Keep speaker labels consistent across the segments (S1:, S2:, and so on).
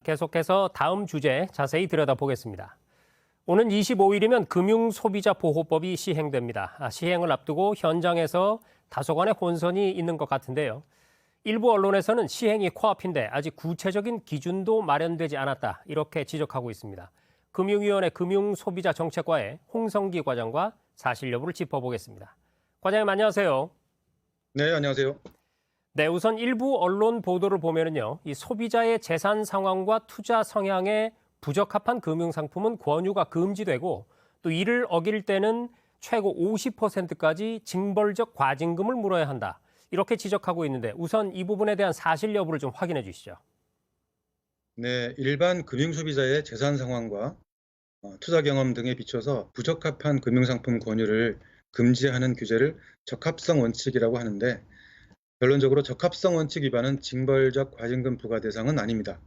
S1: 계속해서 다음 주제 자세히 들여다보겠습니다. 오는 25일이면 금융소비자보호법이 시행됩니다. 시행을 앞두고 현장에서 다소간의 혼선이 있는 것 같은데요. 일부 언론에서는 시행이 코앞인데 아직 구체적인 기준도 마련되지 않았다, 이렇게 지적하고 있습니다. 금융위원회 금융소비자정책과의 홍성기 과장과 사실 여부를 짚어보겠습니다. 과장님, 안녕하세요.
S2: 네, 안녕하세요.
S1: 네, 우선 일부 언론 보도를 보면은요, 이 소비자의 재산 상황과 투자 성향에 부적합한 금융상품은 권유가 금지되고 또 이를 어길 때는 최고 50%까지 징벌적 과징금을 물어야 한다, 이렇게 지적하고 있는데 우선 이 부분에 대한 사실 여부를 좀 확인해 주시죠.
S2: 네, 일반 금융소비자의 재산 상황과 투자 경험 등에 비춰서 부적합한 금융상품 권유를 금지하는 규제를 적합성 원칙이라고 하는데, 결론적으로 적합성 원칙 위반은 징벌적 과징금 부과 대상은 아닙니다.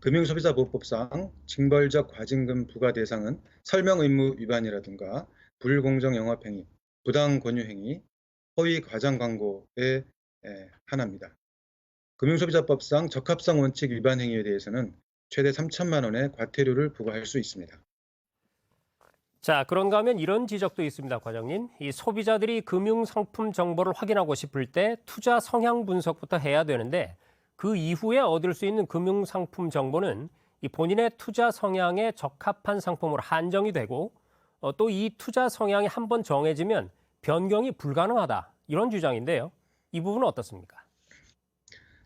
S2: 금융소비자보호법상 징벌적 과징금 부과 대상은 설명 의무 위반이라든가 불공정 영업행위, 부당 권유 행위, 허위 과장 광고에 한합니다. 금융소비자법상 적합성 원칙 위반 행위에 대해서는 최대 3천만 원의 과태료를 부과할 수 있습니다.
S1: 자, 그런가 하면 이런 지적도 있습니다, 과장님. 이 소비자들이 금융상품 정보를 확인하고 싶을 때 투자 성향 분석부터 해야 되는데 그 이후에 얻을 수 있는 금융상품 정보는 이 본인의 투자 성향에 적합한 상품으로 한정이 되고 또 이 투자 성향이 한번 정해지면 변경이 불가능하다, 이런 주장인데요. 이 부분은 어떻습니까?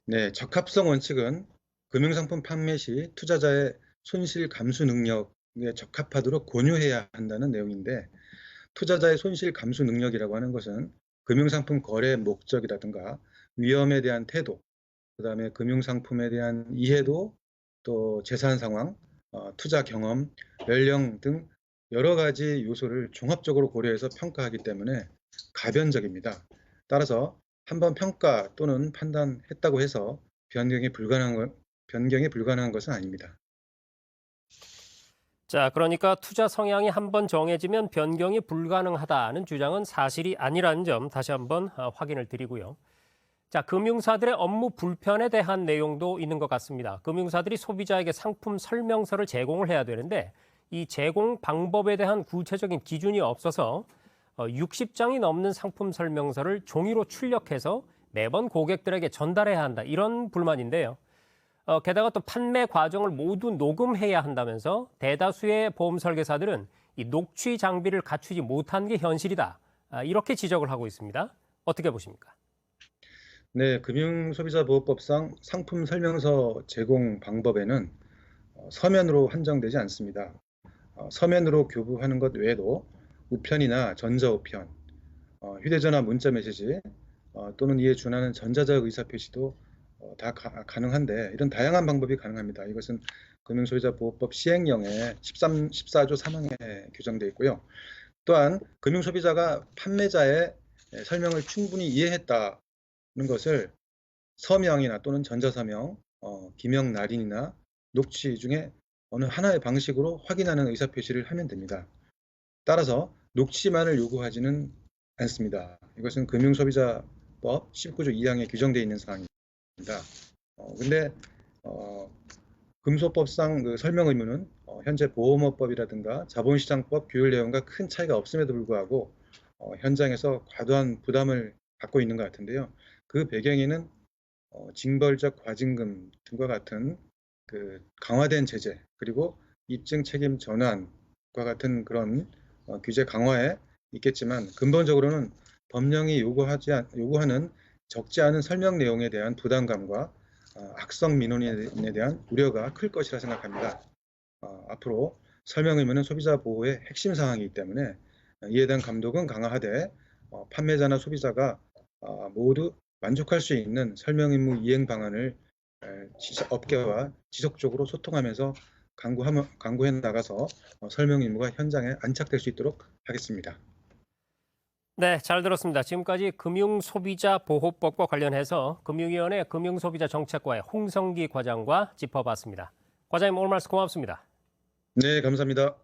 S2: 네, 적합성 원칙은 금융상품 판매 시 투자자의 손실 감수 능력에 적합하도록 권유해야 한다는 내용인데, 투자자의 손실 감수 능력이라고 하는 것은 금융상품 거래 목적이라든가 위험에 대한 태도, 그다음에 금융상품에 대한 이해도, 또 재산 상황, 투자 경험, 연령 등 여러 가지 요소를 종합적으로 고려해서 평가하기 때문에 가변적입니다. 따라서 한번 평가 또는 판단했다고 해서 변경이 불가능한 것은 아닙니다.
S1: 자, 그러니까 투자 성향이 한번 정해지면 변경이 불가능하다는 주장은 사실이 아니라는 점 다시 한번 확인을 드리고요. 자, 금융사들의 업무 불편에 대한 내용도 있는 것 같습니다. 금융사들이 소비자에게 상품 설명서를 제공을 해야 되는데 이 제공 방법에 대한 구체적인 기준이 없어서 60장이 넘는 상품 설명서를 종이로 출력해서 매번 고객들에게 전달해야 한다, 이런 불만인데요. 게다가 또 판매 과정을 모두 녹음해야 한다면서 대다수의 보험 설계사들은 이 녹취 장비를 갖추지 못한 게 현실이다, 이렇게 지적을 하고 있습니다. 어떻게 보십니까?
S2: 네, 금융소비자보호법상 상품 설명서 제공 방법에는 서면으로 한정되지 않습니다. 서면으로 교부하는 것 외에도 우편이나 전자우편, 휴대전화 문자 메시지, 또는 이에 준하는 전자자격 의사표시도 다 가능한데, 이런 다양한 방법이 가능합니다. 이것은 금융소비자보호법 시행령의 14조 3항에 규정되어 있고요. 또한 금융소비자가 판매자의 설명을 충분히 이해했다는 것을 서명이나 또는 전자서명, 기명 날인이나 녹취 중에 어느 하나의 방식으로 확인하는 의사표시를 하면 됩니다. 따라서 녹취만을 요구하지는 않습니다. 이것은 금융소비자법 19조 2항에 규정되어 있는 사항입니다. 근데 금소법상 그 설명 의무는 현재 보험업법이라든가 자본시장법 규율 내용과 큰 차이가 없음에도 불구하고 현장에서 과도한 부담을 받고 있는 것 같은데요. 그 배경에는 징벌적 과징금 등과 같은 그 강화된 제재, 그리고 입증 책임 전환과 같은 그런 규제 강화에 있겠지만, 근본적으로는 법령이 요구하는 적지 않은 설명 내용에 대한 부담감과 악성 민원인에 대한 우려가 클 것이라 생각합니다. 앞으로 설명 의무는 소비자 보호의 핵심 사항이기 때문에 이에 대한 감독은 강화하되, 판매자나 소비자가 모두 만족할 수 있는 설명 의무 이행 방안을 업계와 지속적으로 소통하면서 강구해 나가서 설명 의무가 현장에 안착될 수 있도록 하겠습니다.
S1: 네, 잘 들었습니다. 지금까지 금융소비자보호법과 관련해서 금융위원회 금융소비자정책과의 홍성기 과장과 짚어봤습니다. 과장님, 오늘 말씀 고맙습니다.
S2: 네, 감사합니다.